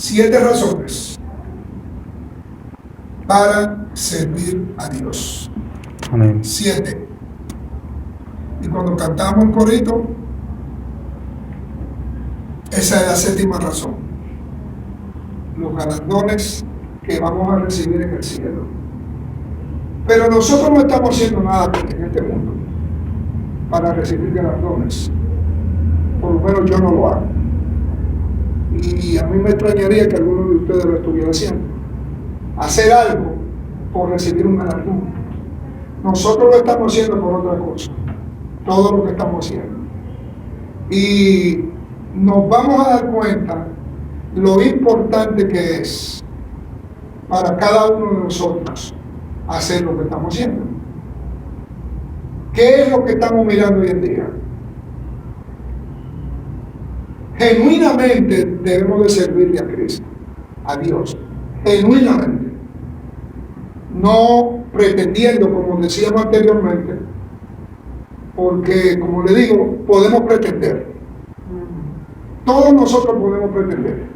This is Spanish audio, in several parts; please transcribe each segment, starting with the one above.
7 razones para servir a Dios. Amén. 7. Y cuando cantamos el corito, esa es la 7ª razón. Los galardones que vamos a recibir en el cielo. Pero nosotros no estamos haciendo nada en este mundo para recibir galardones. Por lo menos yo no lo hago. Y a mí me extrañaría que alguno de ustedes lo estuviera haciendo. Hacer algo por recibir un galardón. Nosotros lo estamos haciendo por otra cosa. Todo lo que estamos haciendo. Y nos vamos a dar cuenta lo importante que es para cada uno de nosotros hacer lo que estamos haciendo. ¿Qué es lo que estamos mirando hoy en día? Genuinamente debemos de servirle a Cristo, a Dios, genuinamente, no pretendiendo, como decíamos anteriormente, porque, como le digo, podemos pretender, todos nosotros podemos pretender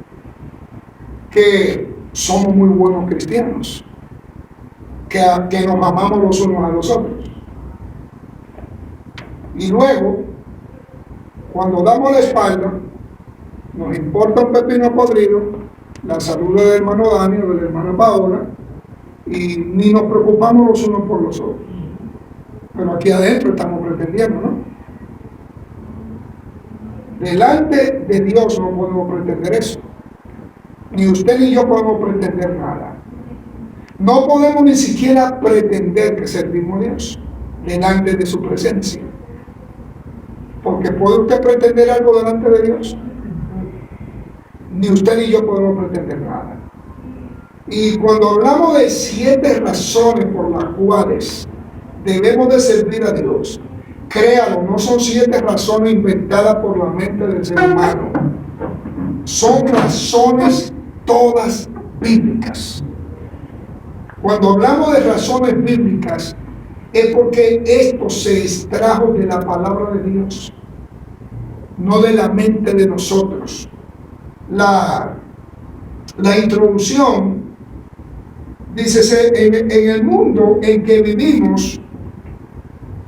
que somos muy buenos cristianos, que nos amamos los unos a los otros, y luego, cuando damos la espalda, nos importa un pepino podrido, la salud del hermano Dani o de la hermana Paola, y ni nos preocupamos los unos por los otros. Pero aquí adentro estamos pretendiendo, ¿no? Delante de Dios no podemos pretender eso. Ni usted ni yo podemos pretender nada. No podemos ni siquiera pretender que servimos a Dios delante de su presencia. Porque ¿puede usted pretender algo delante de Dios? Ni usted ni yo podemos pretender nada. Y cuando hablamos de 7 razones por las cuales debemos de servir a Dios, créalo, no son 7 razones inventadas por la mente del ser humano. Son razones todas bíblicas. Cuando hablamos de razones bíblicas, es porque esto se extrajo de la palabra de Dios, no de la mente de nosotros. La introducción dice: en el mundo en que vivimos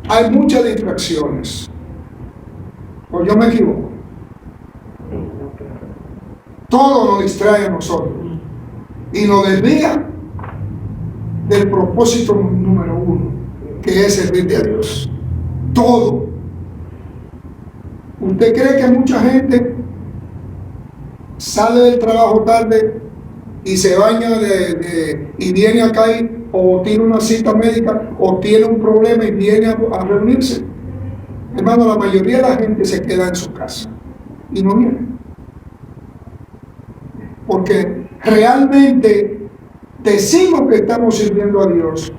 hay muchas distracciones. ¿O yo me equivoco? Todo nos distrae a nosotros y nos desvía del propósito número 1, que es servirle a Dios. Todo. ¿Usted cree que mucha gente sale del trabajo tarde y se baña y viene acá o tiene una cita médica o tiene un problema y viene a reunirse? Hermano, la mayoría de la gente se queda en su casa y no viene. Porque realmente decimos que estamos sirviendo a Dios,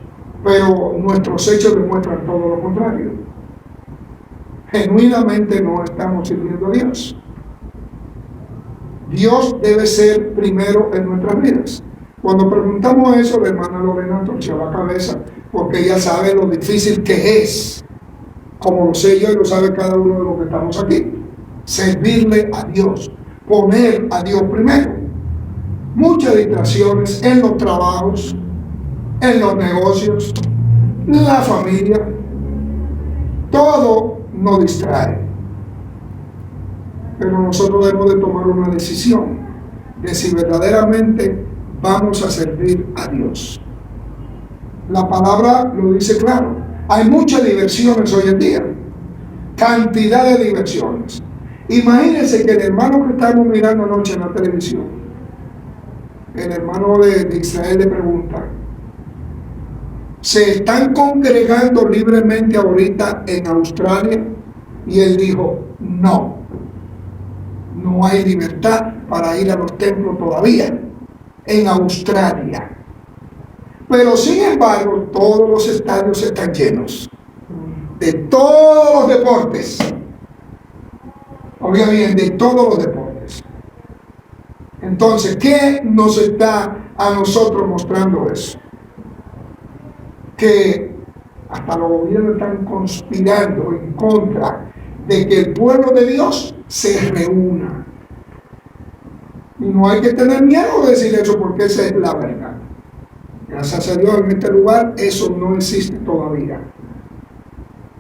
pero nuestros hechos demuestran todo lo contrario. Genuinamente no estamos sirviendo a Dios. Dios debe ser primero en nuestras vidas. Cuando preguntamos eso, la hermana Lorena torció la cabeza, porque ella sabe lo difícil que es, como lo sé yo y lo sabe cada uno de los que estamos aquí, servirle a Dios, poner a Dios primero. Muchas distracciones en los trabajos, en los negocios, la familia, todo nos distrae. Pero nosotros debemos de tomar una decisión de si verdaderamente vamos a servir a Dios. La palabra lo dice claro. Hay muchas diversiones hoy en día, cantidad de diversiones. Imagínense que el hermano que estamos mirando anoche en la televisión, el hermano de Israel le pregunta: ¿se están congregando libremente ahorita en Australia? Y él dijo: no hay libertad para ir a los templos todavía en Australia. Pero sin embargo, todos los estadios están llenos de todos los deportes. Oiga bien, de todos los deportes. Entonces, ¿qué nos está a nosotros mostrando eso? Que hasta los gobiernos están conspirando en contra de que el pueblo de Dios se reúna. Y no hay que tener miedo de decir eso porque esa es la verdad. Gracias a Dios en este lugar eso no existe todavía.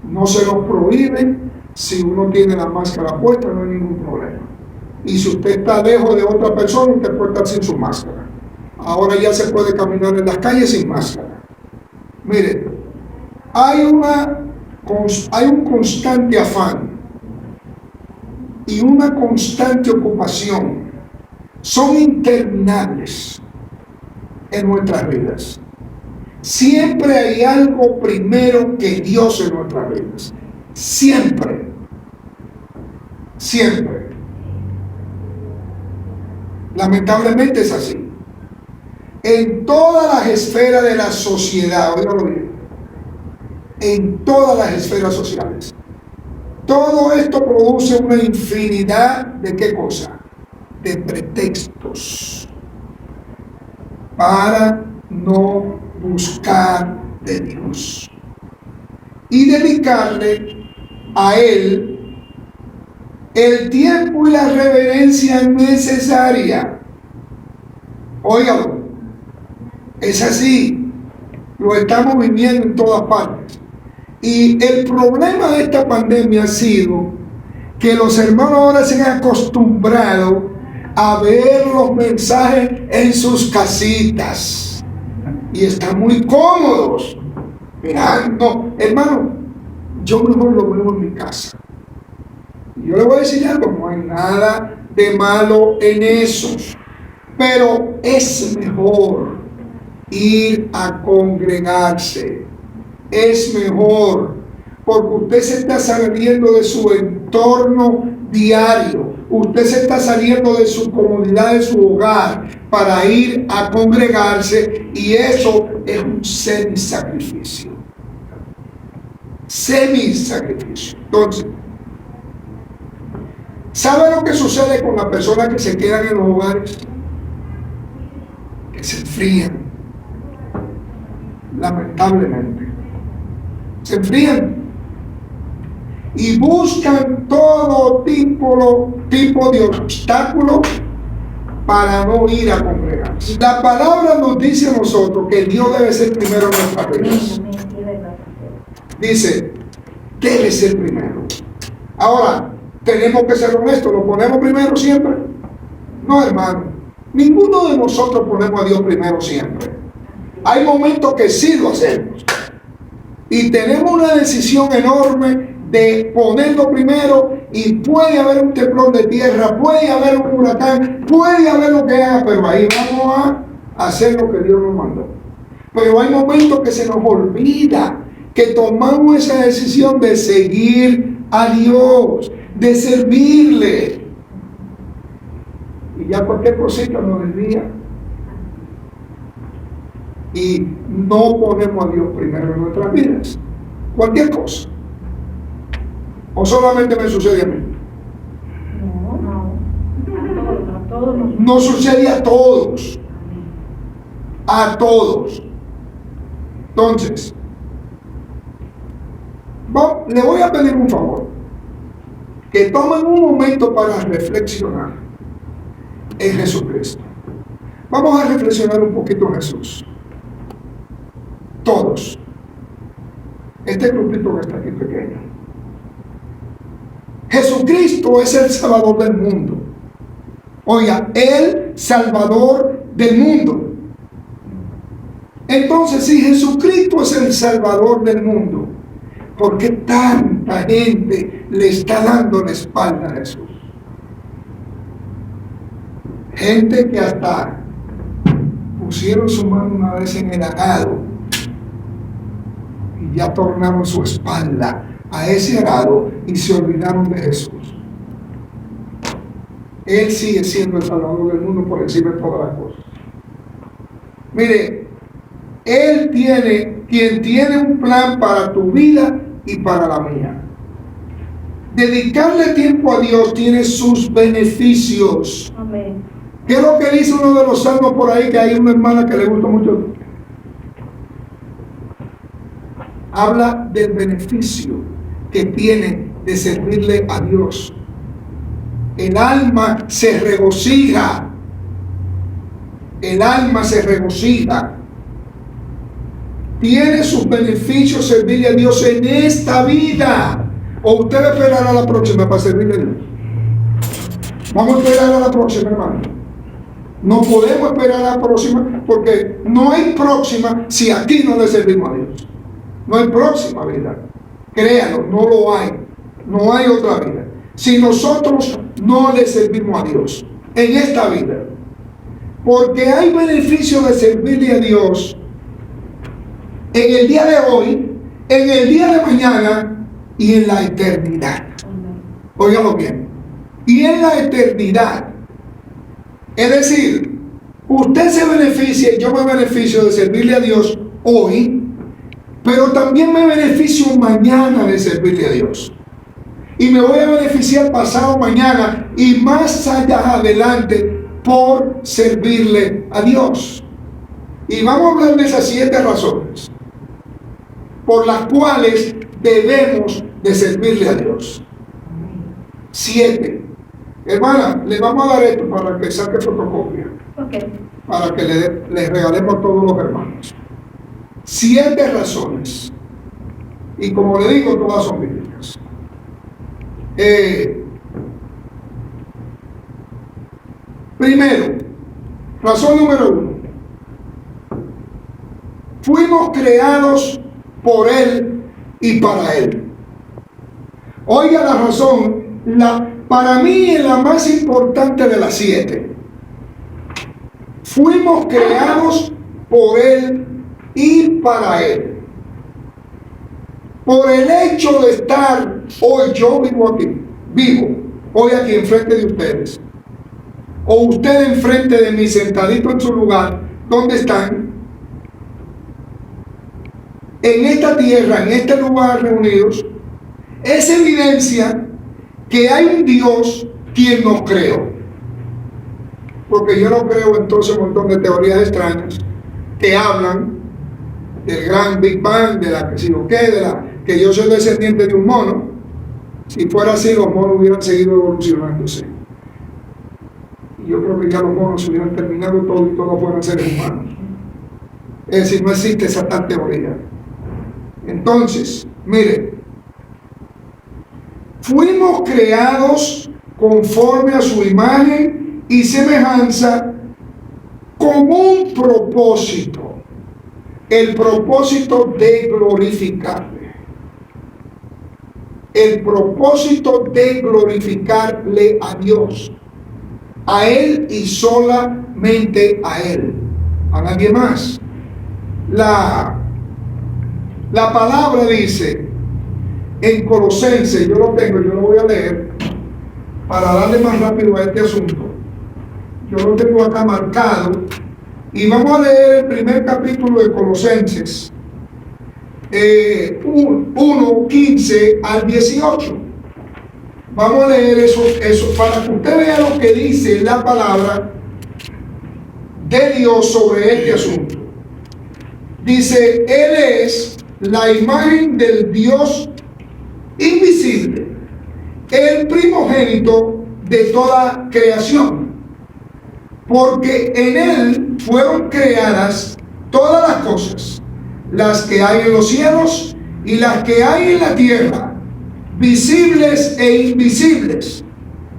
No se nos prohíbe. Si uno tiene la máscara puesta no hay ningún problema. Y si usted está lejos de otra persona, usted puede estar sin su máscara. Ahora ya se puede caminar en las calles sin máscara. Mire, hay un constante afán y una constante ocupación. Son interminables en nuestras vidas. Siempre hay algo primero que Dios en nuestras vidas. Siempre. Siempre. Lamentablemente es así. En todas las esferas de la sociedad, oígalo bien, en todas las esferas sociales, todo esto produce una infinidad de ¿qué cosa? De pretextos para no buscar de Dios y dedicarle a Él el tiempo y la reverencia necesaria. Óigalo, es así, lo estamos viviendo en todas partes. Y el problema de esta pandemia ha sido que los hermanos ahora se han acostumbrado a ver los mensajes en sus casitas y están muy cómodos mirando. Hermano, yo mejor lo veo en mi casa. Y yo le voy a decir algo, no hay nada de malo en eso, pero es mejor ir a congregarse. Es mejor, porque usted se está saliendo de su entorno diario, usted se está saliendo de su comodidad, de su hogar, para ir a congregarse, y eso es un semi-sacrificio. Semi-sacrificio. Entonces, ¿sabe lo que sucede con las personas que se quedan en los hogares? Que se enfrían, lamentablemente. Se enfrían y buscan todo tipo de obstáculos para no ir a congregarse. La palabra nos dice a nosotros que Dios debe ser primero en nuestras vidas. Dice, debe ser primero. Ahora, tenemos que ser honestos, ¿lo ponemos primero siempre? No, hermano. Ninguno de nosotros ponemos a Dios primero siempre. Hay momentos que sí lo hacemos. Y tenemos una decisión enorme de ponerlo primero, y puede haber un temblor de tierra, puede haber un huracán, puede haber lo que haga, pero ahí vamos a hacer lo que Dios nos mandó. Pero hay momentos que se nos olvida que tomamos esa decisión de seguir a Dios, de servirle, y ya cualquier cosita nos desvía y no ponemos a Dios primero en nuestras vidas. Cualquier cosa. ¿O solamente me sucede a mí? A todos. No sucede a todos. A todos. Entonces, le voy a pedir un favor. Que tomen un momento para reflexionar en Jesucristo. Vamos a reflexionar un poquito en Jesús. Todos. Este grupito que está aquí pequeño. Jesucristo es el Salvador del mundo. Oiga, el Salvador del mundo. Entonces, si Jesucristo es el Salvador del mundo, ¿por qué tanta gente le está dando la espalda a Jesús? Gente que hasta pusieron su mano una vez en el arado y ya tornaron su espalda a ese arado y se olvidaron de Jesús. Él sigue siendo el Salvador del mundo por encima de todas las cosas. Mire, quien tiene un plan para tu vida y para la mía. Dedicarle tiempo a Dios tiene sus beneficios. Amén. ¿Qué es lo que dice uno de los salmos por ahí, que hay una hermana que le gusta mucho? Habla del beneficio que tiene de servirle a Dios. El alma se regocija el alma se regocija. Tiene sus beneficios servirle a Dios en esta vida. ¿O usted esperará a la próxima para servirle a Dios? Vamos a esperar a la próxima, hermano. No podemos esperar a la próxima porque no hay próxima si aquí no le servimos a Dios. No hay próxima vida. Créanlo, no lo hay. No hay otra vida. Si nosotros no le servimos a Dios en esta vida. Porque hay beneficio de servirle a Dios en el día de hoy, en el día de mañana y en la eternidad. Óigalo bien. Y en la eternidad. Es decir, usted se beneficia y yo me beneficio de servirle a Dios hoy, pero también me beneficio mañana de servirle a Dios. Y me voy a beneficiar pasado mañana y más allá adelante por servirle a Dios. Y vamos a hablar de esas 7 razones por las cuales debemos de servirle a Dios. 7. Hermana, le vamos a dar esto para que saque fotocopia. Okay. Para que le regalemos a todos los hermanos. 7 razones. Y como le digo, todas son bíblicas. Primero, razón número 1. Fuimos creados por Él y para Él. Oiga la razón, para mí es la más importante de las 7. Fuimos creados por Él y para Él. Por el hecho de estar hoy, yo vivo hoy aquí enfrente de ustedes, o usted enfrente de mí, sentadito en su lugar, donde están, en esta tierra, en este lugar reunidos, es evidencia que hay un Dios quien nos creó. Porque yo no creo entonces un montón de teorías extrañas que hablan del gran Big Bang, de la que si o qué, de la que yo soy descendiente de un mono. Si fuera así, los monos hubieran seguido evolucionándose. Y yo creo que ya los monos hubieran terminado todo y todos fueran seres humanos. Es decir, no existe esa tal teoría. Entonces, mire, fuimos creados conforme a su imagen y semejanza con un propósito, el propósito de glorificarle, el propósito de glorificarle a Dios, a Él y solamente a Él, a nadie más. La palabra dice en Colosenses, yo lo tengo, yo lo voy a leer para darle más rápido a este asunto. Yo lo tengo acá marcado y vamos a leer el primer capítulo de Colosenses 1, 15 al 18. Vamos a leer eso para que usted vea lo que dice la palabra de Dios sobre este asunto. Dice, Él es la imagen del Dios invisible, el primogénito de toda creación, porque en Él fueron creadas todas las cosas, las que hay en los cielos y las que hay en la tierra, visibles e invisibles,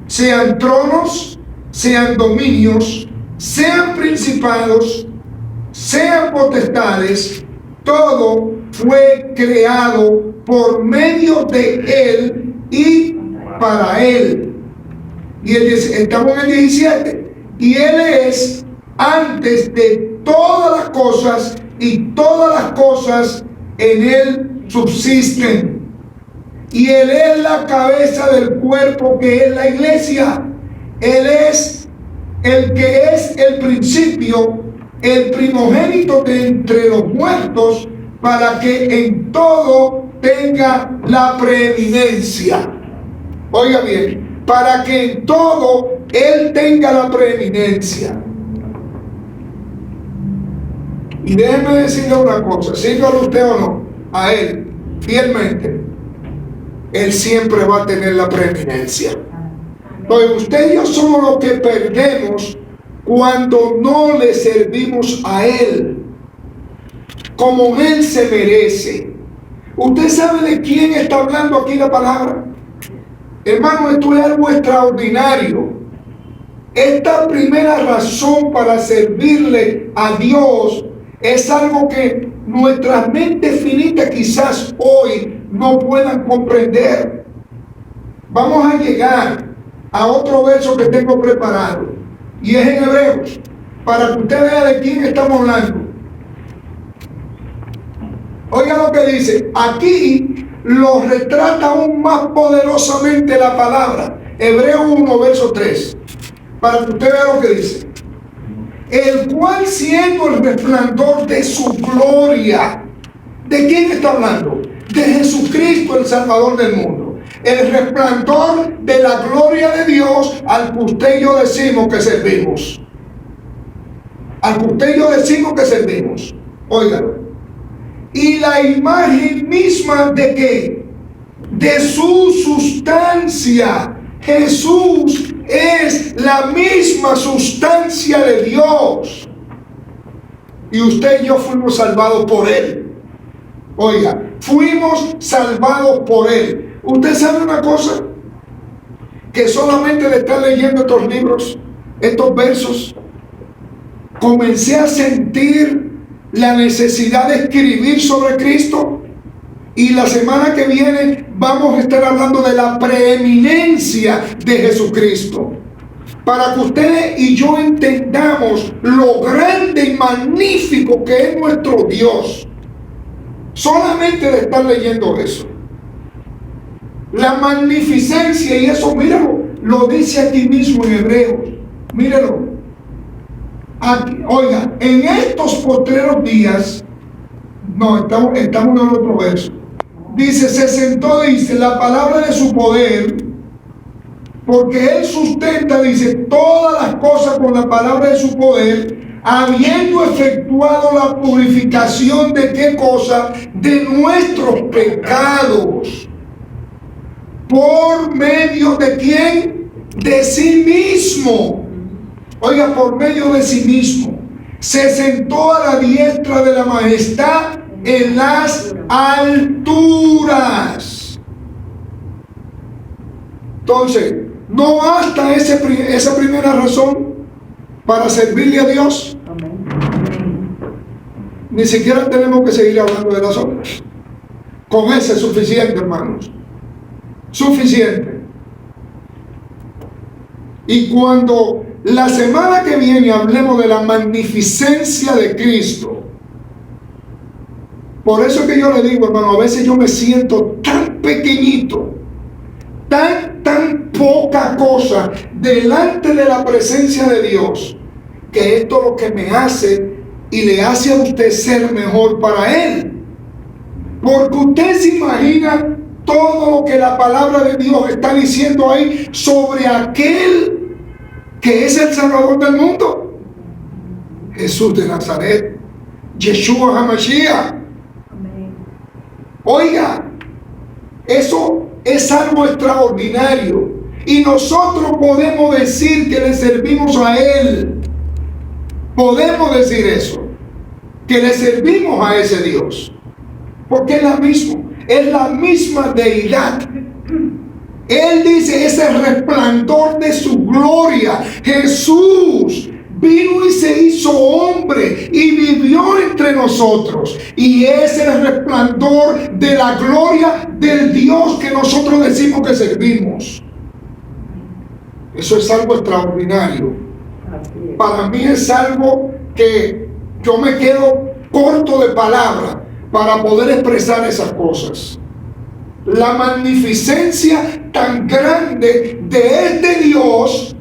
sean tronos, sean dominios, sean principados, sean potestades. Todo fue creado por medio de Él y para Él. Y estamos en el 17. Y Él es antes de todas las cosas, y todas las cosas en Él subsisten. Y Él es la cabeza del cuerpo, que es la iglesia. Él es el que es el principio, el primogénito de entre los muertos, para que en todo tenga la preeminencia. Oiga bien, para que en todo Él tenga la preeminencia. Y déjeme decirle una cosa, sígalo usted o no, a Él fielmente, Él siempre va a tener la preeminencia. Entonces usted y yo somos los que perdemos cuando no le servimos a Él como Él se merece. ¿Usted sabe de quién está hablando aquí la palabra? Hermano, esto es algo extraordinario. Esta primera razón para servirle a Dios es algo que nuestras mentes finitas quizás hoy no puedan comprender. Vamos a llegar a otro verso que tengo preparado, y es en Hebreos, para que usted vea de quién estamos hablando. Oiga lo que dice, aquí lo retrata aún más poderosamente la palabra. Hebreos 1, verso 3, para que usted vea lo que dice. El cual, siendo el resplandor de su gloria, ¿de quién está hablando? De Jesucristo, el Salvador del mundo. El resplandor de la gloria de Dios al que usted y yo decimos que servimos. Al que usted y yo decimos que servimos. Óigalo. Y la imagen misma de qué? De su sustancia. Jesús es la misma sustancia de Dios. Y usted y yo fuimos salvados por Él. Oiga, fuimos salvados por Él. ¿Usted sabe una cosa? Que solamente de estar leyendo estos libros, estos versos, comencé a sentir la necesidad de escribir sobre Cristo. Y la semana que viene vamos a estar hablando de la preeminencia de Jesucristo, para que usted y yo entendamos lo grande y magnífico que es nuestro Dios. Solamente de estar leyendo eso, la magnificencia, y eso míralo, lo dice aquí mismo en Hebreos, míralo. Aquí, oiga, en estos postreros días, no, estamos en el otro verso. Dice, se sentó, dice, la palabra de su poder, porque Él sustenta, dice, todas las cosas con la palabra de su poder, habiendo efectuado la purificación de qué cosa? De nuestros pecados. ¿Por medio de quién? De sí mismo. Oiga, por medio de sí mismo. Se sentó a la diestra de la majestad en las alturas. Entonces, no basta esa primera razón para servirle a Dios. Ni siquiera tenemos que seguir hablando de las otras. Con ese es suficiente, hermanos. Suficiente. Y cuando la semana que viene hablemos de la magnificencia de Cristo, por eso que yo le digo, hermano, a veces yo me siento tan pequeñito, tan poca cosa delante de la presencia de Dios, que esto es lo que me hace y le hace a usted ser mejor para Él. Porque usted se imagina todo lo que la palabra de Dios está diciendo ahí sobre aquel que es el Salvador del mundo. Jesús de Nazaret, Yeshua HaMashiach. Oiga, eso es algo extraordinario. Y nosotros podemos decir que le servimos a Él. Podemos decir eso, que le servimos a ese Dios. Porque es la misma deidad. Él dice, es el resplandor de su gloria. Jesús vino y se hizo hombre y vivió entre nosotros. Y es el resplandor de la gloria del Dios que nosotros decimos que servimos. Eso es algo extraordinario. Para mí es algo que yo me quedo corto de palabras para poder expresar esas cosas. La magnificencia tan grande de este Dios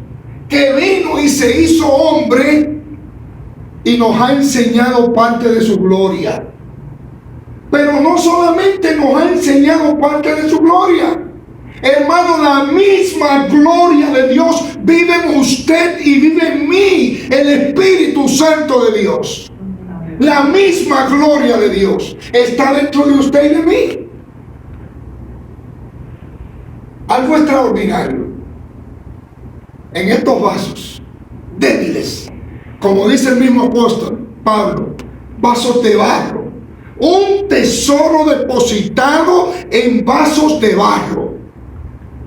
que vino y se hizo hombre y nos ha enseñado parte de su gloria. Pero no solamente nos ha enseñado parte de su gloria. Hermano, la misma gloria de Dios vive en usted y vive en mí, el Espíritu Santo de Dios. La misma gloria de Dios está dentro de usted y de mí. Algo extraordinario. En estos vasos débiles como dice el mismo apóstol Pablo, vasos de barro. Un tesoro depositado en vasos de barro.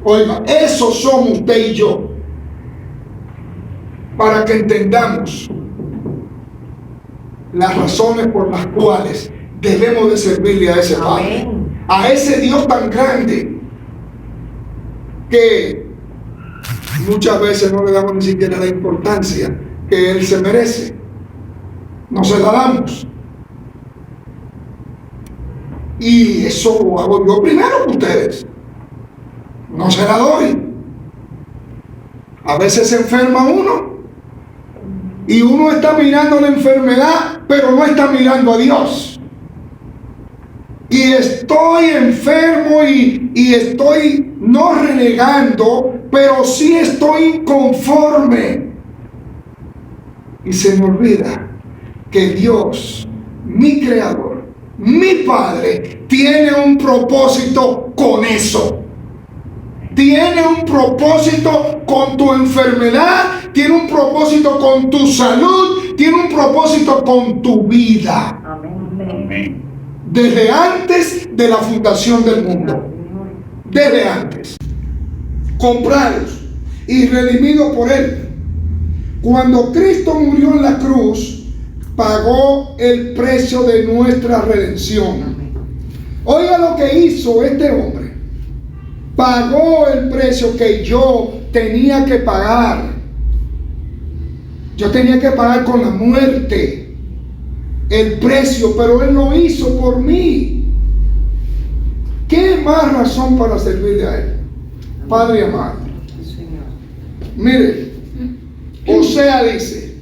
Oiga, eso somos usted y yo. Para que entendamos las razones por las cuales debemos de servirle a ese Padre, a ese Dios tan grande que muchas veces no le damos ni siquiera la importancia que Él se merece. No se la damos. Y eso lo hago yo primero que ustedes. No se la doy. A veces se enferma uno y uno está mirando la enfermedad, pero no está mirando a Dios. Y estoy enfermo y estoy no renegando, pero sí estoy inconforme. Y se me olvida que Dios, mi creador, mi Padre, tiene un propósito con eso. Tiene un propósito con tu enfermedad, tiene un propósito con tu salud, tiene un propósito con tu vida. Amén. Desde antes de la fundación del mundo. Desde antes. Comprados y redimidos por Él. Cuando Cristo murió en la cruz, pagó el precio de nuestra redención. Oiga lo que hizo este hombre. Pagó el precio que yo tenía que pagar. Yo tenía que pagar con la muerte el precio, pero Él lo hizo por mí. ¿Qué más razón para servirle a Él? Padre amado, mire, Osea dice: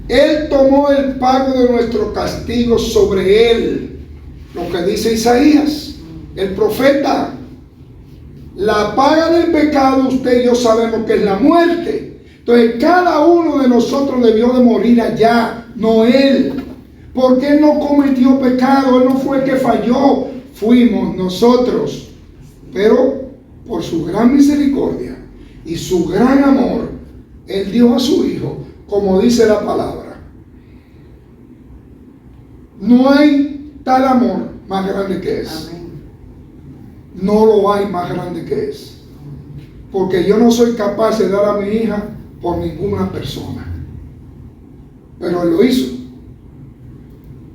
Él tomó el pago de nuestro castigo sobre Él. Lo que dice Isaías, el profeta. La paga del pecado, usted y yo sabemos que es la muerte. Entonces cada uno de nosotros debió de morir allá, no Él. Porque Él no cometió pecado, Él no fue el que falló, fuimos nosotros. Pero por su gran misericordia y su gran amor, Él dio a su Hijo, como dice la palabra. No hay tal amor más grande que es. No lo hay más grande que es. Porque yo no soy capaz de dar a mi hija por ninguna persona. Pero Él lo hizo.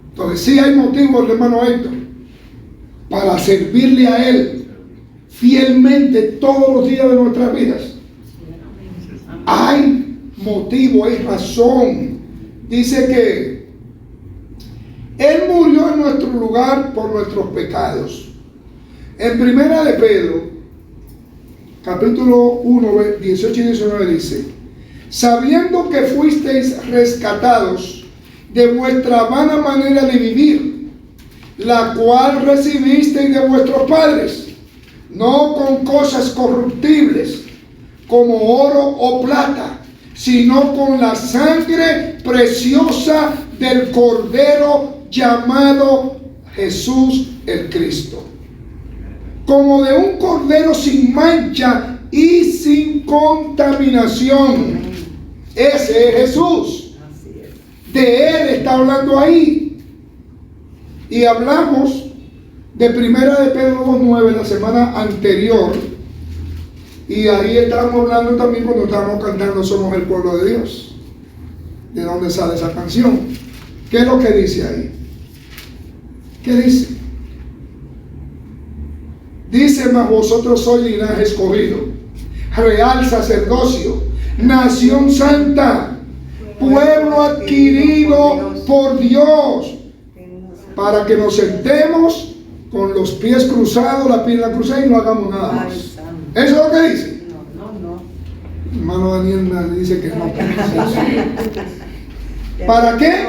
Entonces sí hay motivos, hermano Héctor, para servirle a Él fielmente todos los días de nuestras vidas. Hay motivo, hay razón. Dice que Él murió en nuestro lugar por nuestros pecados. En primera de Pedro, capítulo 1, 18 y 19 dice: sabiendo que fuisteis rescatados de vuestra vana manera de vivir, la cual recibisteis de vuestros padres, no con cosas corruptibles, como oro o plata, sino con la sangre preciosa del Cordero llamado Jesús el Cristo, como de un cordero sin mancha y sin contaminación. Ese es Jesús. De Él está hablando ahí. Y hablamos de primera de Pedro 2:9 la semana anterior. Y ahí estábamos hablando también cuando estábamos cantando Somos el pueblo de Dios. ¿De dónde sale esa canción? ¿Qué es lo que dice ahí? ¿Qué dice? Dice: mas vosotros sois linaje escogido, real sacerdocio, nación santa, pueblo adquirido por Dios, para que nos sentemos con los pies cruzados, la pierna cruzada y no hagamos nada más. ¿Eso es lo que dice? No. Hermano Daniel dice que no. ¿Para qué?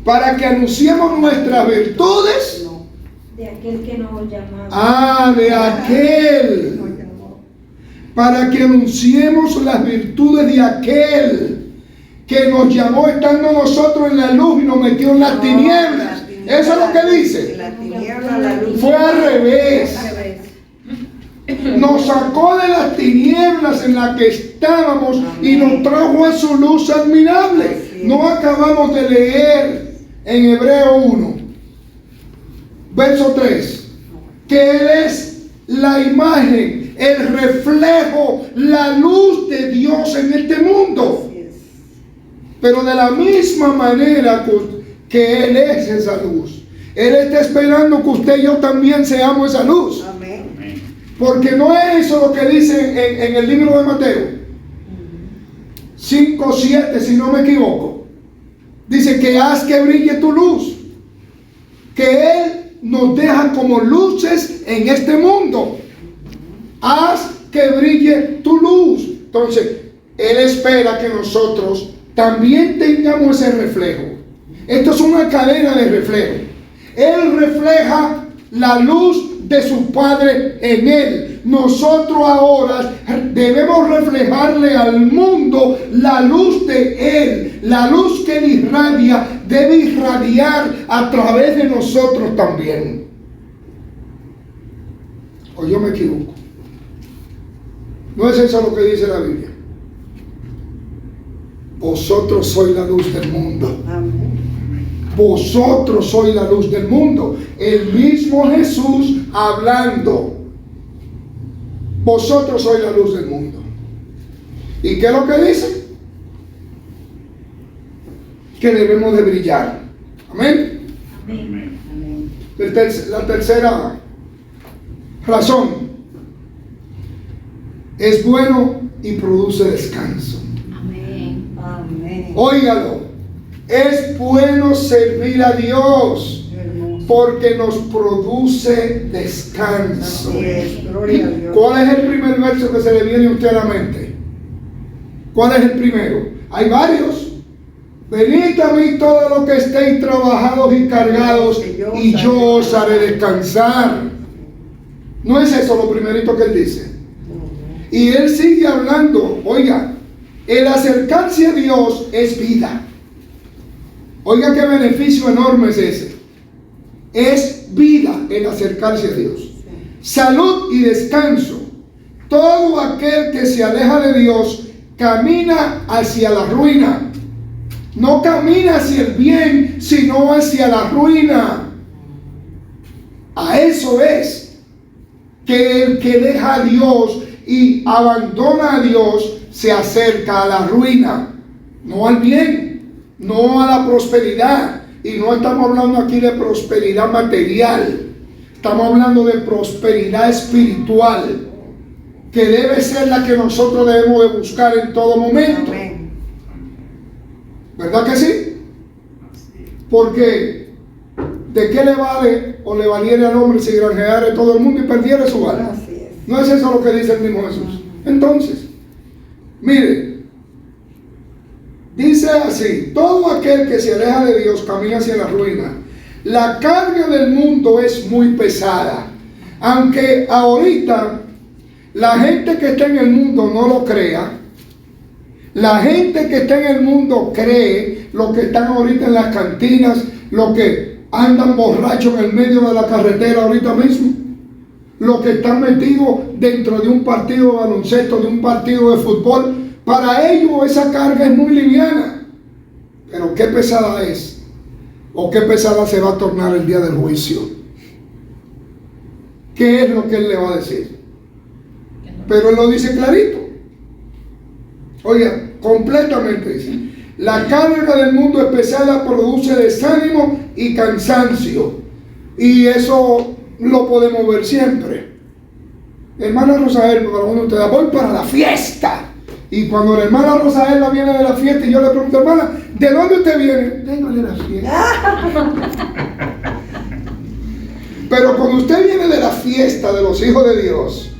Para que anunciemos nuestras virtudes. De aquel que nos llamaba. De aquel. Para que anunciemos las virtudes de aquel que nos llamó estando nosotros en la luz y nos metió en las tinieblas. Eso es lo que dice. La tiniebla, la luz. Fue al revés. Nos sacó de las tinieblas en las que estábamos y nos trajo a su luz admirable. No acabamos de leer en Hebreo 1, verso 3, que Él es la imagen, el reflejo, la luz de Dios en este mundo. Pero de la misma manera que Él es esa luz, Él está esperando que usted y yo también seamos esa luz. Amén. Porque no es eso lo que dice en el libro de Mateo 5:7, si no me equivoco. Dice que haz que brille tu luz, que Él nos deja como luces en este mundo. Haz que brille tu luz. Entonces Él espera que nosotros también tengamos ese reflejo. Esto es una cadena de reflejo. Él refleja la luz de su Padre en Él. Nosotros ahora debemos reflejarle al mundo la luz de Él. La luz que Él irradia debe irradiar a través de nosotros también. ¿O yo me equivoco? ¿No es eso lo que dice la Biblia? Vosotros sois la luz del mundo. Amén. Vosotros sois la luz del mundo. El mismo Jesús hablando. Vosotros sois la luz del mundo. ¿Y qué es lo que dice? Que debemos de brillar. Amén. Amén. Amén. La tercera razón. Es bueno y produce descanso. Amén. Amén. Óigalo. Es bueno servir a Dios porque nos produce descanso. Así es, gloria a Dios. ¿Cuál es el primer verso que se le viene a usted a la mente? ¿Cuál es el primero? Hay varios. Venid a mí todos los que estéis trabajados y cargados, y yo os haré descansar. ¿No es eso lo primerito que él dice? Y él sigue hablando. Oiga, el acercarse a Dios es vida. Oiga qué beneficio enorme es ese. Es vida el acercarse a Dios. Salud y descanso. Todo aquel que se aleja de Dios camina hacia la ruina. No camina hacia el bien, sino hacia la ruina. A eso es que el que deja a Dios y abandona a Dios se acerca a la ruina, no al bien, no a la prosperidad. Y no estamos hablando aquí de prosperidad material, estamos hablando de prosperidad espiritual, que debe ser la que nosotros debemos de buscar en todo momento. Amén. ¿Verdad que sí? Porque ¿de qué le vale o le valiera al hombre si granjeara todo el mundo y perdiera su alma? Así es. ¿No es eso lo que dice el mismo Jesús? Entonces, mire, dice así: todo aquel que se aleja de Dios camina hacia la ruina. La carga del mundo es muy pesada. Aunque ahorita la gente que está en el mundo no lo crea, la gente que está en el mundo cree, los que están ahorita en las cantinas, los que andan borrachos en el medio de la carretera ahorita mismo, los que están metidos dentro de un partido de baloncesto, de un partido de fútbol, para ellos esa carga es muy liviana. Pero qué pesada es, o qué pesada se va a tornar el día del juicio. ¿Qué es lo que él le va a decir? Pero él lo dice clarito. Oiga, completamente dice: la carga del mundo es pesada, produce desánimo y cansancio. Y eso lo podemos ver siempre. Hermana Rosael, para uno de ustedes, voy para la fiesta. Y cuando la hermana Rosaela viene de la fiesta y yo le pregunto: hermana, ¿de dónde usted viene? Vengo de la fiesta. Pero cuando usted viene de la fiesta de los hijos de Dios,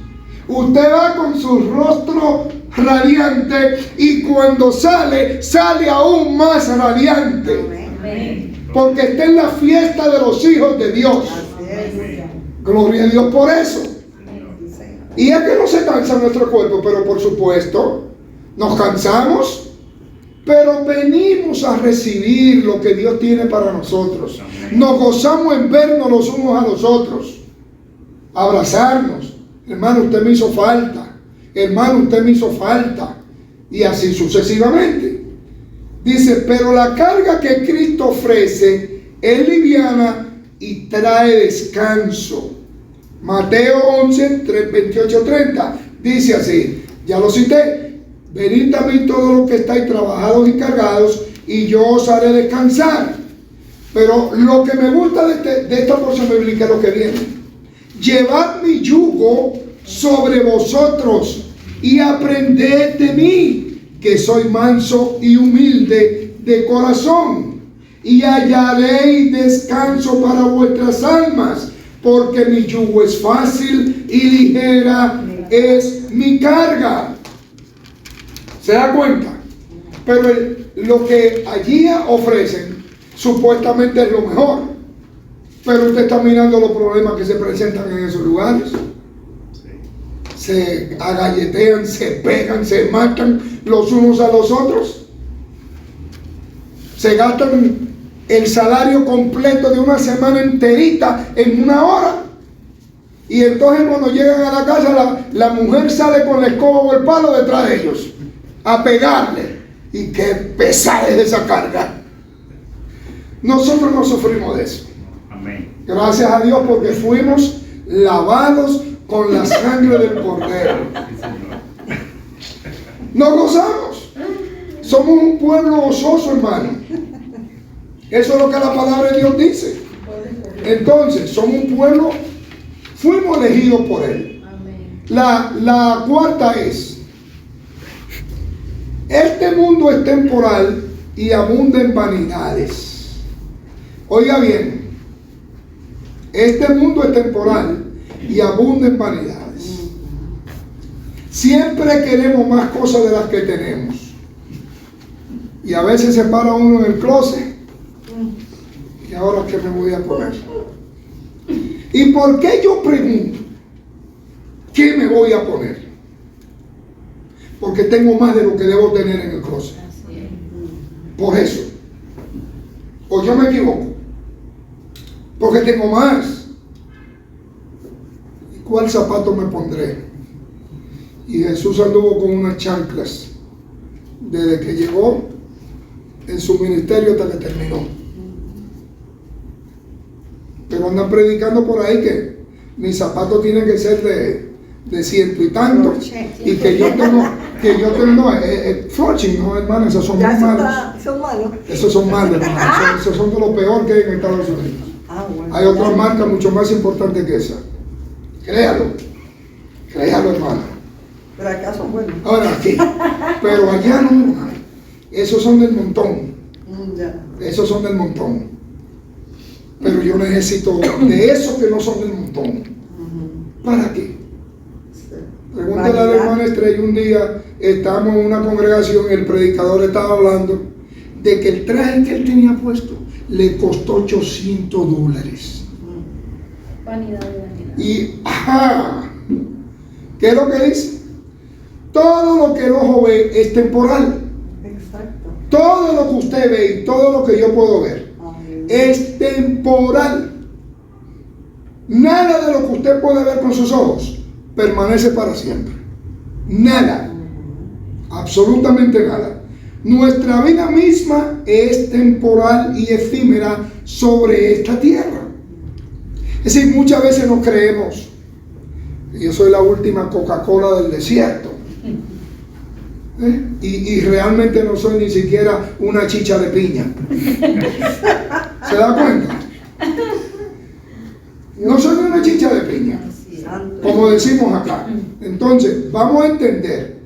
usted va con su rostro radiante, y cuando sale, sale aún más radiante. Amén. Porque está en la fiesta de los hijos de Dios. Así es. Gloria a Dios por eso. Sí, Señor. Y es que no se cansa nuestro cuerpo, pero por supuesto, nos cansamos, pero venimos a recibir lo que Dios tiene para nosotros. Nos gozamos en vernos los unos a los otros, abrazarnos, Hermano, usted me hizo falta. Hermano, usted me hizo falta. Y así sucesivamente. Dice, pero la carga que Cristo ofrece es liviana y trae descanso. Mateo 11, 28, 30. Dice así, ya lo cité. Venid a mí todos los que estáis trabajados y cargados, y yo os haré descansar. Pero lo que me gusta de esta porción bíblica es lo que viene. Llevad mi yugo sobre vosotros y aprended de mí, que soy manso y humilde de corazón, y hallaréis descanso para vuestras almas, porque mi yugo es fácil y ligera es mi carga. ¿Se da cuenta? Pero lo que allí ofrecen supuestamente es lo mejor, pero usted está mirando los problemas que se presentan en esos lugares. Se agalletean, se pegan, se matan los unos a los otros, se gastan el salario completo de una semana enterita en una hora, y entonces cuando llegan a la casa la mujer sale con la escoba o el palo detrás de ellos a pegarle. Y qué pesada es esa carga. Nosotros no sufrimos de eso. Amén. Gracias a Dios, porque fuimos lavados con la sangre del Cordero. Nos gozamos. Somos un pueblo gozoso, hermano. Eso es lo que la palabra de Dios dice. Entonces, somos un pueblo, fuimos elegidos por Él. La cuarta es, este mundo es temporal y abunda en vanidades. Oiga bien, este mundo es temporal y abunda en vanidades. Siempre queremos más cosas de las que tenemos. Y a veces se para uno en el closet. ¿Y ahora qué me voy a poner? ¿Y por qué yo pregunto? ¿Qué me voy a poner? Porque tengo más de lo que debo tener en el closet. Por eso. O yo me equivoco. Porque tengo más. ¿Y cuál zapato me pondré? Y Jesús anduvo con unas chanclas desde que llegó en su ministerio hasta que terminó. Pero andan predicando por ahí que mis zapatos tienen que ser de ciento y tanto, y que yo tengo Fortune, no, hermano, esos son muy malos. Son malos. Esos son malos, hermano. Esos son de lo peor que hay en Estados Unidos. Bueno. Hay otras marcas mucho más importantes que esa. Créalo, hermano. Pero acá son buenos. Ahora aquí, pero allá no. Esos son del montón. Ya. Esos son del montón. Pero yo necesito de esos que no son del montón. ¿Para qué? Pregúntale a la hermana Estrella. Un día estábamos en una congregación y el predicador estaba hablando de que el traje que él tenía puesto le costó $800. Vanidad de vanidad. Y, ¿qué es lo que dice? Todo lo que el ojo ve es temporal. Exacto. Todo lo que usted ve y todo lo que yo puedo ver es temporal. Nada de lo que usted puede ver con sus ojos permanece para siempre. Nada. Absolutamente nada. Nuestra vida misma es temporal y efímera sobre esta tierra. Es decir, muchas veces nos creemos que yo soy la última Coca-Cola del desierto. Y realmente no soy ni siquiera una chicha de piña. ¿Se da cuenta? No soy una chicha de piña, como decimos acá. Entonces, vamos a entender.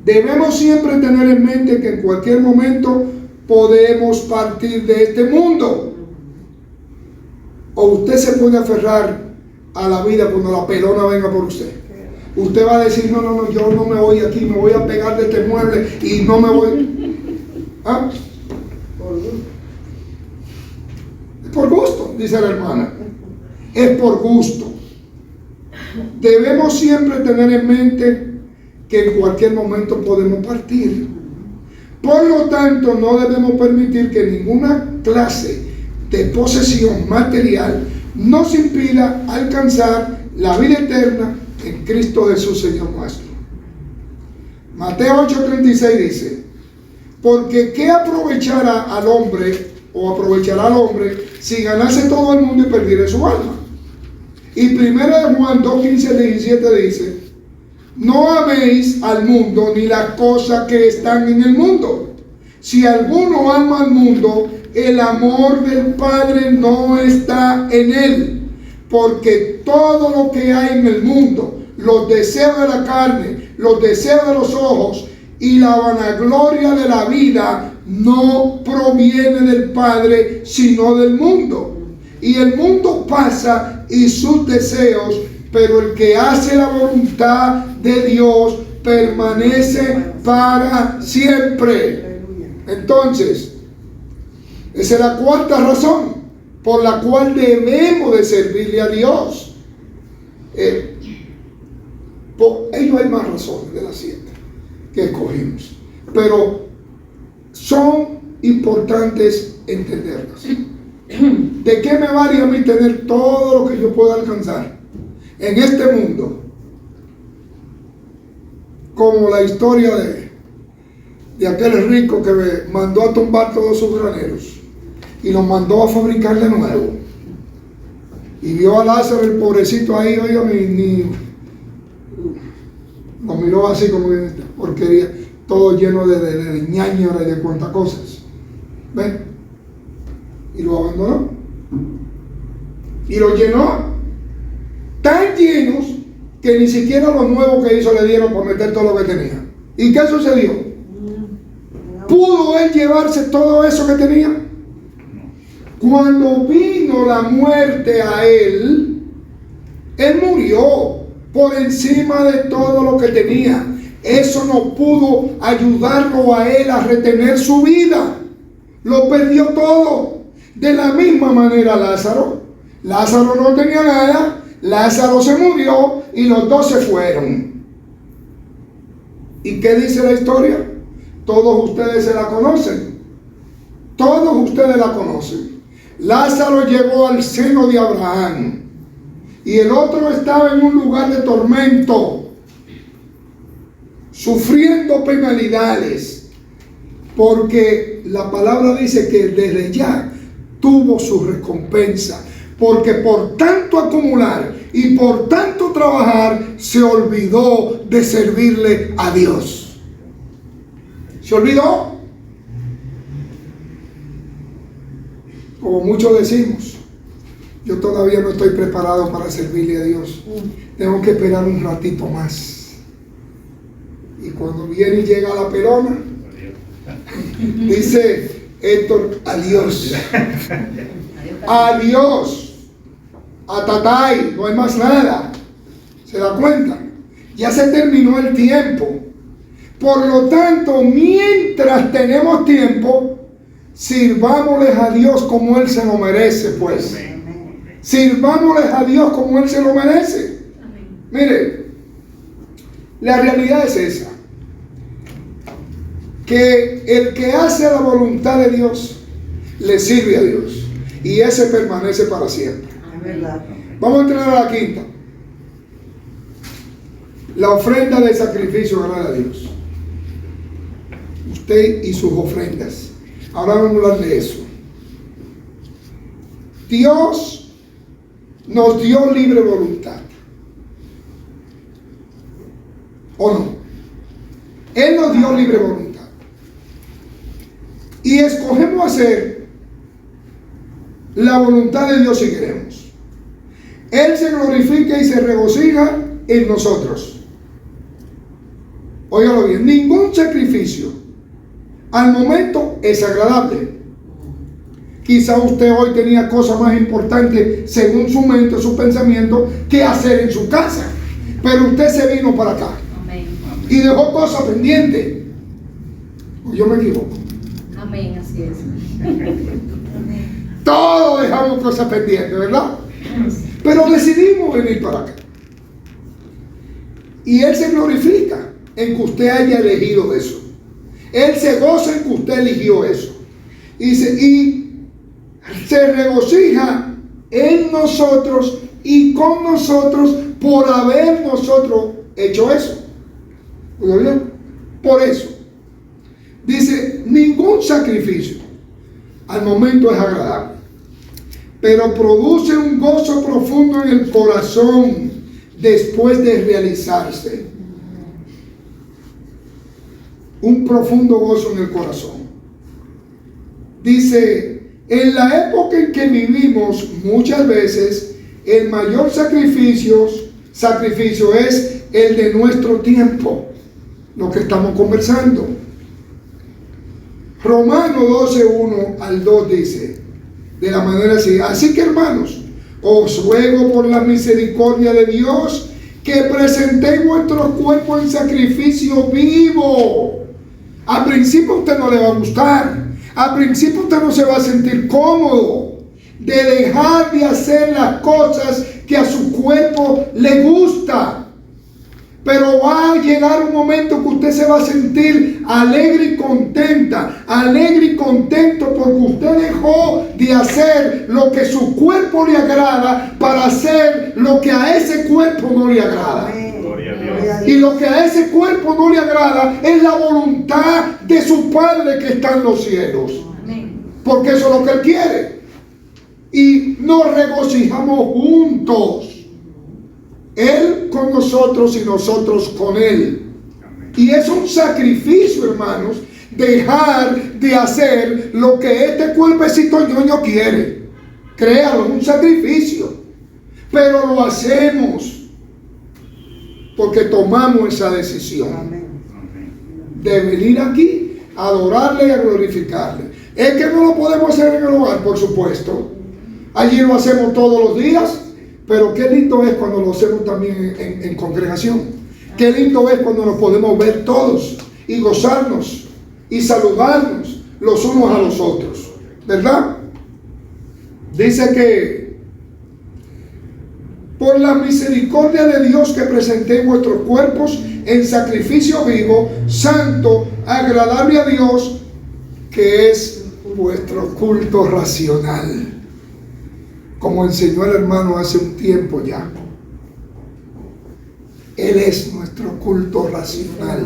Debemos siempre tener en mente que en cualquier momento podemos partir de este mundo. O usted se puede aferrar a la vida cuando la pelona venga por usted. Usted va a decir, no, yo no me voy aquí, me voy a pegar de este mueble y no me voy. ¿Ah? Es por gusto, dice la hermana. Es por gusto. Debemos siempre tener en mente que en cualquier momento podemos partir. Por lo tanto, no debemos permitir que ninguna clase de posesión material nos impida alcanzar la vida eterna en Cristo Jesús, Señor nuestro. Mateo 8:36 dice: porque ¿qué aprovechará al hombre o aprovechará al hombre si ganase todo el mundo y perdiere su alma? Y 1 Juan 2:15-17 dice: no améis al mundo ni las cosas que están en el mundo. Si alguno ama al mundo, el amor del Padre no está en él. Porque todo lo que hay en el mundo, los deseos de la carne, los deseos de los ojos y la vanagloria de la vida, no proviene del Padre, sino del mundo. Y el mundo pasa y sus deseos, pero el que hace la voluntad de Dios permanece para siempre. Entonces, esa es la cuarta razón por la cual debemos de servirle a Dios. Por ello hay más razones de las 7 que escogimos, pero son importantes entenderlas. ¿De qué me vale a mí tener todo lo que yo pueda alcanzar en este mundo? Como la historia de aquel rico que me mandó a tumbar todos sus graneros y los mandó a fabricar de nuevo. Y vio a Lázaro, el pobrecito ahí, oiga, lo miró así como que porquería, todo lleno de ñañora y de cuantas cosas. ¿Ven? Y lo abandonó. Y lo llenó tan llenos que ni siquiera los nuevos que hizo le dieron por meter todo lo que tenía. ¿Y qué sucedió? ¿Pudo él llevarse todo eso que tenía? Cuando vino la muerte a él murió por encima de todo lo que tenía. Eso no pudo ayudarlo a él a retener su vida. Lo perdió todo. De la misma manera Lázaro. Lázaro no tenía nada. Lázaro se murió y los dos se fueron. ¿Y qué dice la historia? Todos ustedes se la conocen. Todos ustedes la conocen. Lázaro llegó al seno de Abraham y el otro estaba en un lugar de tormento, sufriendo penalidades, porque la palabra dice que desde ya tuvo su recompensa, porque por tanto acumular y por tanto trabajar se olvidó de servirle a Dios. Se olvidó. Como muchos decimos, yo todavía no estoy preparado para servirle a Dios. Tengo que esperar un ratito más. Y cuando viene y llega la pelona, dice Héctor, adiós. Adiós. Atatay, no hay más nada. ¿Se da cuenta? Ya se terminó el tiempo. Por lo tanto, mientras tenemos tiempo, sirvámosles a Dios como Él se lo merece, pues. Amén. Sirvámosles a Dios como Él se lo merece. Amén. Mire, la realidad es esa. Que el que hace la voluntad de Dios, le sirve a Dios. Y ese permanece para siempre. Amén. Vamos a entrar a la quinta. La ofrenda de sacrificio agrada a Dios. Usted y sus ofrendas. Ahora vamos a hablar de eso. Dios nos dio libre voluntad. ¿O no? Él nos dio libre voluntad. Y escogemos hacer la voluntad de Dios si queremos. Él se glorifica y se regocija en nosotros. Óigalo bien, ningún sacrificio al momento es agradable. Quizá usted hoy tenía cosas más importantes según su mente, su pensamiento, que hacer en su casa. Pero usted se vino para acá. Amén. Y dejó cosas pendientes. Yo me equivoco. Amén, así es. Todos dejamos cosas pendientes, ¿verdad? Pero decidimos venir para acá. Y Él se glorifica en que usted haya elegido eso. Él se goza en que usted eligió eso. Y se regocija en nosotros y con nosotros por haber nosotros hecho eso. ¿Oye bien? Por eso. Dice, ningún sacrificio al momento es agradable, pero produce un gozo profundo en el corazón después de realizarse. Un profundo gozo en el corazón. Dice, en la época en que vivimos, muchas veces el mayor sacrificio es el de nuestro tiempo, lo que estamos conversando. Romanos 12:1 al 2 dice de la manera así: así que, hermanos, os ruego por la misericordia de Dios que presentéis vuestros cuerpos en sacrificio vivo. Al principio a usted no le va a gustar, al principio usted no se va a sentir cómodo de dejar de hacer las cosas que a su cuerpo le gusta. Pero va a llegar un momento que usted se va a sentir alegre y contenta, alegre y contento, porque usted dejó de hacer lo que su cuerpo le agrada para hacer lo que a ese cuerpo no le agrada. Gloria a Dios. Y lo que a ese cuerpo no le agrada es la voluntad de su Padre que está en los cielos. Amén. Porque eso es lo que Él quiere. Y nos regocijamos juntos. Él con nosotros y nosotros con Él. Y es un sacrificio, hermanos, dejar de hacer lo que este cuerpecito ñoño quiere. Créalo, es un sacrificio. Pero lo hacemos porque tomamos esa decisión de venir aquí a adorarle y a glorificarle. Es que no lo podemos hacer en el hogar, por supuesto. Allí lo hacemos todos los días. Pero qué lindo es cuando lo hacemos también en congregación. Qué lindo es cuando nos podemos ver todos y gozarnos y saludarnos los unos a los otros. ¿Verdad? Dice que por la misericordia de Dios que presentéis vuestros cuerpos en sacrificio vivo, santo, agradable a Dios, que es vuestro culto racional. Como enseñó el hermano hace un tiempo ya. Él es nuestro culto racional.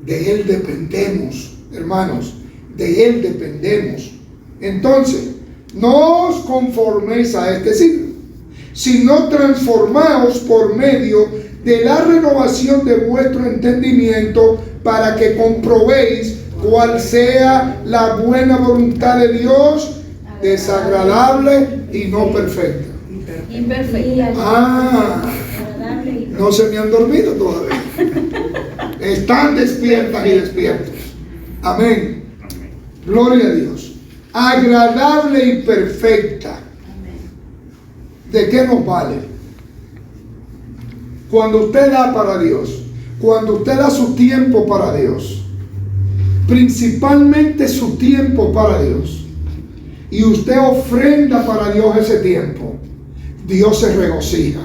De Él dependemos, hermanos. De Él dependemos. Entonces, no os conforméis a este siglo, sino transformaos por medio de la renovación de vuestro entendimiento, para que comprobéis cuál sea la buena voluntad de Dios, desagradable y no perfecta. Imperfecta. No se me han dormido todavía. Están despiertas y despiertos. Amén. Gloria a Dios. Agradable y perfecta. ¿De qué nos vale? Cuando usted da para Dios, cuando usted da su tiempo para Dios, principalmente su tiempo para Dios, y usted ofrenda para Dios ese tiempo, Dios se regocija.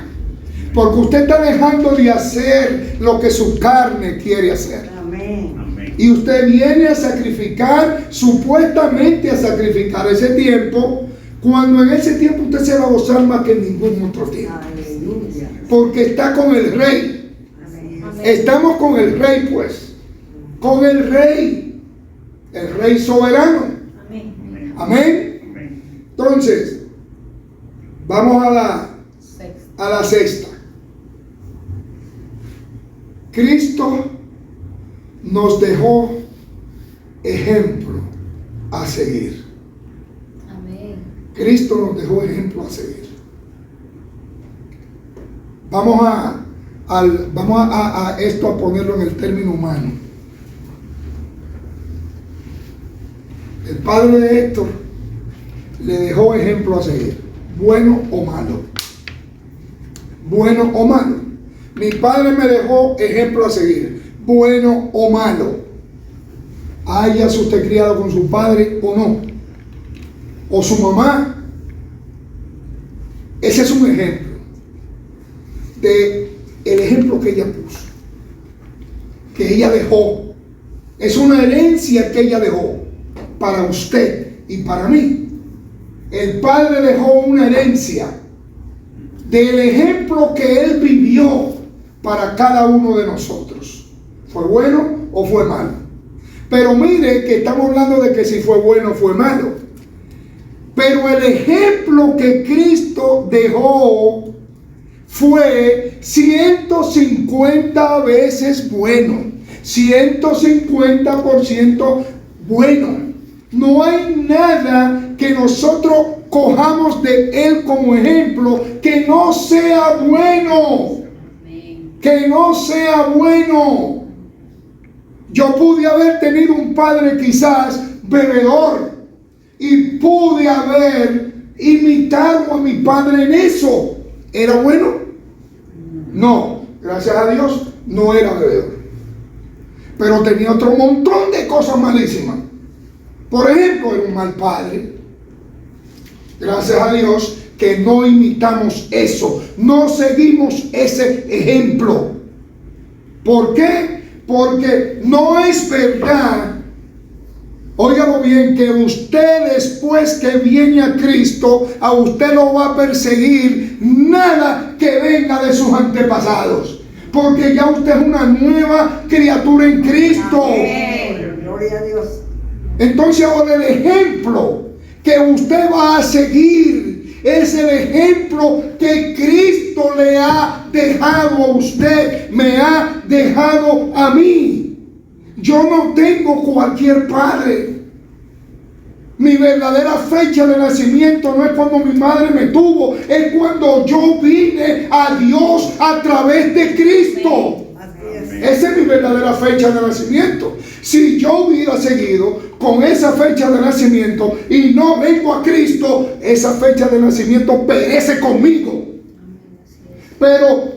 Porque usted está dejando de hacer lo que su carne quiere hacer. Amén. Y usted viene a sacrificar, supuestamente a sacrificar ese tiempo, cuando en ese tiempo usted se va a gozar más que en ningún otro tiempo. Aleluya. Porque está con el Rey. Amén. Estamos con el Rey, pues. Con el Rey. El Rey soberano. Amén. Amén. Entonces, vamos a la sexta. Cristo nos dejó ejemplo a seguir. Amén. Cristo nos dejó ejemplo a seguir. Vamos a esto a ponerlo en el término humano. El padre de Héctor le dejó ejemplo a seguir, bueno o malo. Bueno o malo. Mi padre me dejó ejemplo a seguir, bueno o malo. Hayase usted criado con su padre o no, o su mamá. Ese es un ejemplo de el ejemplo que ella puso, que ella dejó. Es una herencia que ella dejó para usted y para mí. El padre dejó una herencia del ejemplo que Él vivió para cada uno de nosotros. ¿Fue bueno o fue malo? Pero mire que estamos hablando de que si fue bueno o fue malo. Pero el ejemplo que Cristo dejó fue 150 veces bueno, 150% bueno. No hay nada que nosotros cojamos de Él como ejemplo que no sea bueno. Que no sea bueno. Yo pude haber tenido un padre quizás bebedor y pude haber imitado a mi padre en eso. ¿Era bueno? No, gracias a Dios no era bebedor. Pero tenía otro montón de cosas malísimas. Por ejemplo, era un mal padre. Gracias a Dios que no imitamos eso, no seguimos ese ejemplo. ¿Por qué? Porque no es verdad, óigalo bien, que usted después que viene a Cristo, a usted lo va a perseguir nada que venga de sus antepasados. Porque ya usted es una nueva criatura en Cristo. Amén. Gloria a Dios. Entonces ahora el ejemplo que usted va a seguir es el ejemplo que Cristo le ha dejado a usted, me ha dejado a mí. Yo no tengo cualquier padre. Mi verdadera fecha de nacimiento no es cuando mi madre me tuvo, es cuando yo vine a Dios a través de Cristo. Esa es mi verdadera fecha de nacimiento. Si yo hubiera seguido con esa fecha de nacimiento y no vengo a Cristo, esa fecha de nacimiento perece conmigo. Pero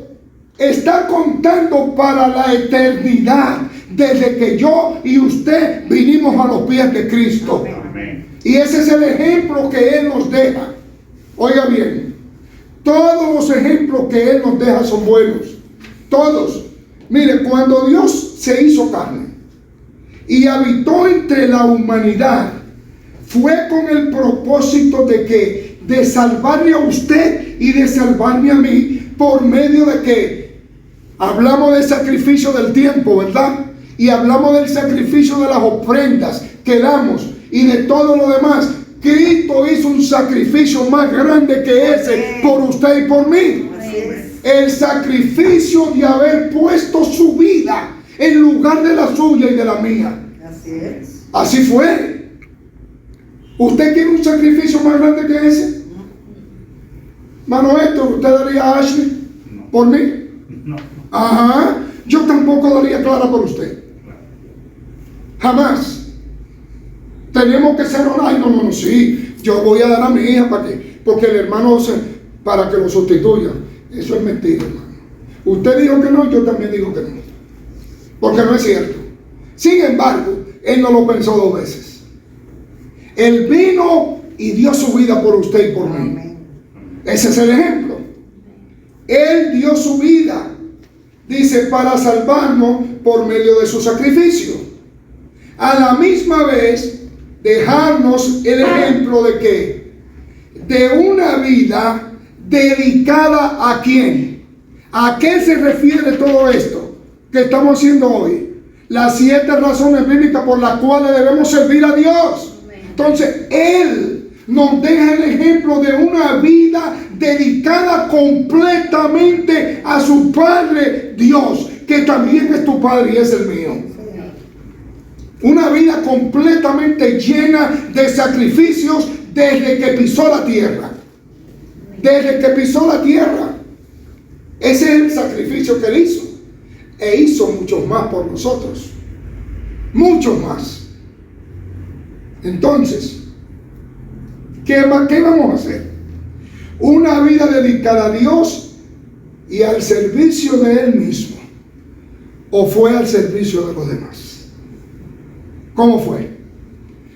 está contando para la eternidad, desde que yo y usted vinimos a los pies de Cristo. Y ese es el ejemplo que Él nos deja. Oiga bien, todos los ejemplos que Él nos deja son buenos. Todos. Mire, cuando Dios se hizo carne y habitó entre la humanidad, fue con el propósito de salvarle a usted y de salvarme a mí, por medio de que hablamos del sacrificio del tiempo, ¿verdad? Y hablamos del sacrificio de las ofrendas que damos y de todo lo demás. Cristo hizo un sacrificio más grande que ese por usted y por mí. El sacrificio de haber puesto su vida en lugar de la suya y de la mía. Así es. Así fue. ¿Usted quiere un sacrificio más grande que ese? Mano Héctor, ¿usted daría a Ashley por mí? No. Ajá. Yo tampoco daría a Clara por usted. Jamás. Tenemos que ser honestos. No, sí. Yo voy a dar a mi hija para que, porque el hermano para que lo sustituya. Eso es mentira, hermano. Usted dijo que no, yo también digo que no. Porque no es cierto. Sin embargo, Él no lo pensó dos veces. Él vino y dio su vida por usted y por mí. Amén. Ese es el ejemplo. Él dio su vida, dice, para salvarnos por medio de su sacrificio. A la misma vez, dejarnos el ejemplo de que de una vida dedicada a quién. ¿A qué se refiere todo esto que estamos haciendo hoy? Las 7 razones bíblicas por las cuales debemos servir a Dios. Entonces, Él nos deja el ejemplo de una vida dedicada completamente a su Padre Dios, que también es tu Padre y es el mío. Una vida completamente llena de sacrificios desde que pisó la tierra. Desde que pisó la tierra. Ese es el sacrificio que Él hizo. E hizo muchos más por nosotros. Muchos más. Entonces, ¿qué vamos a hacer? Una vida dedicada a Dios y al servicio de Él mismo. ¿O fue al servicio de los demás? ¿Cómo fue?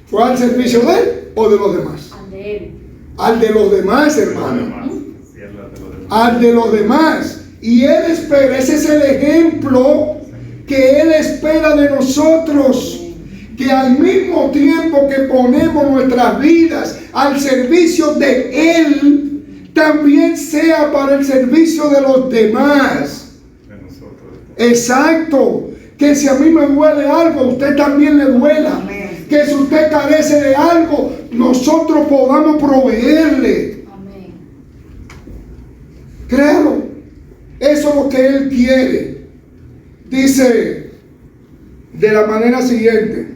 ¿Fue al servicio de Él o de los demás? Al de Él. Al de los demás, hermano. Al de los demás. Y Él espera, ese es el ejemplo que Él espera de nosotros. Que al mismo tiempo que ponemos nuestras vidas al servicio de Él, también sea para el servicio de los demás. De nosotros. Exacto. Que si a mí me duele algo, a usted también le duela. Amén. Que si usted carece de algo, nosotros podamos proveerle. Amén. Créalo. Eso es lo que Él quiere. Dice de la manera siguiente: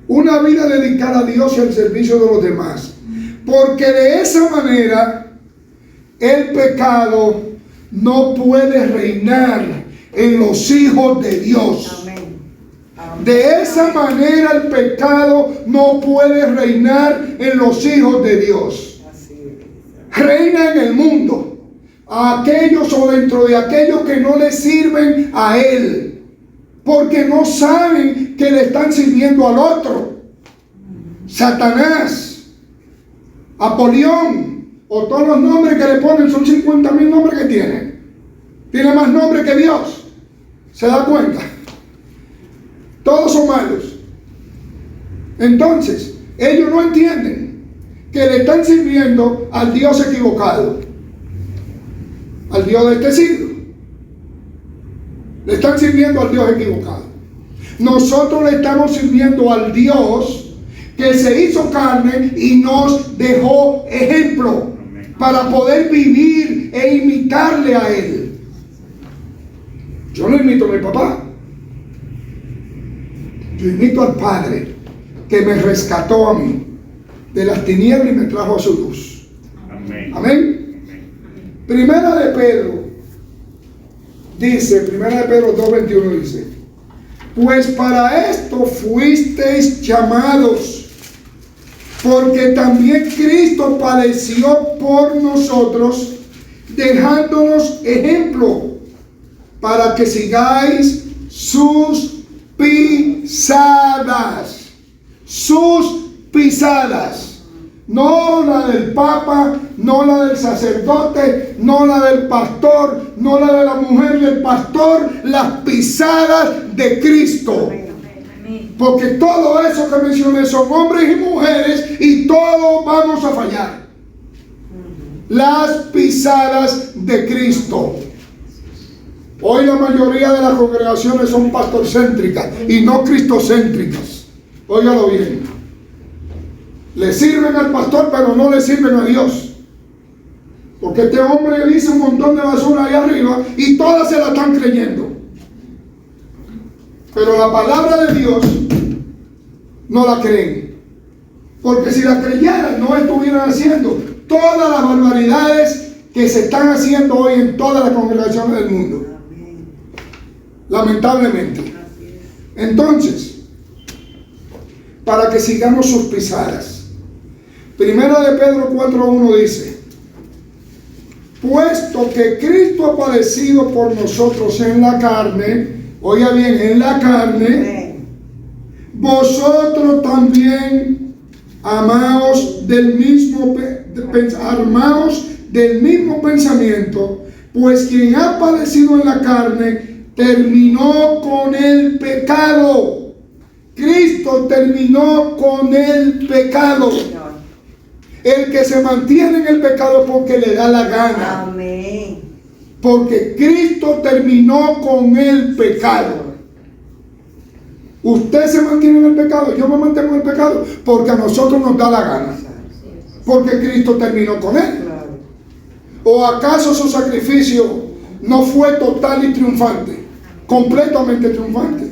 una vida dedicada a Dios y al servicio de los demás. Porque de esa manera el pecado no puede reinar en los hijos de Dios. Amén. Amén. De esa manera el pecado no puede reinar en los hijos de Dios. Así es. Reina en el mundo, a aquellos o dentro de aquellos que no le sirven a Él, porque no saben que le están sirviendo al otro. Satanás, Apolión, o todos los nombres que le ponen, son 50,000 nombres que tiene. Tiene más nombres que Dios. ¿Se da cuenta? Todos son malos. Entonces, ellos no entienden que le están sirviendo al Dios equivocado, al Dios de este siglo. Le están sirviendo al Dios equivocado. Nosotros le estamos sirviendo al Dios que se hizo carne y nos dejó ejemplo para poder vivir e imitarle a Él. Yo no imito a mi papá. Yo imito al Padre que me rescató a mí de las tinieblas y me trajo a su luz. Amén. Amén. Amén. Primera de Pedro dice, Primera de Pedro 2:21 dice: pues para esto fuisteis llamados, porque también Cristo padeció por nosotros, dejándonos ejemplo, para que sigáis sus pisadas. Sus pisadas. No la del Papa, no la del sacerdote, no la del pastor, no la de la mujer del pastor, las pisadas de Cristo. Amén. Amén. Porque todo eso que mencioné son hombres y mujeres y todos vamos a fallar. Las pisadas de Cristo. Hoy la mayoría de las congregaciones son pastorcéntricas y no cristocéntricas. Óigalo bien. Le sirven al pastor, pero no le sirven a Dios. Porque este hombre dice un montón de basura ahí arriba y todas se la están creyendo. Pero la palabra de Dios no la creen. Porque si la creyeran, no estuvieran haciendo todas las barbaridades que se están haciendo hoy en todas las congregaciones del mundo. Amén. Lamentablemente. Así es. Entonces, para que sigamos sus pisadas. Primera de Pedro 4:1 dice: puesto que Cristo ha padecido por nosotros en la carne, oiga bien, en la carne, Amén. vosotros también armaos del mismo pensamiento, pues quien ha padecido en la carne terminó con el pecado. Cristo terminó con el pecado. Señor. El que se mantiene en el pecado porque le da la gana. Amén. Porque Cristo terminó con el pecado. Usted se mantiene en el pecado, yo me mantengo en el pecado porque a nosotros nos da la gana. Porque Cristo terminó con él. Claro. ¿O acaso su sacrificio no fue total y triunfante? Completamente triunfante.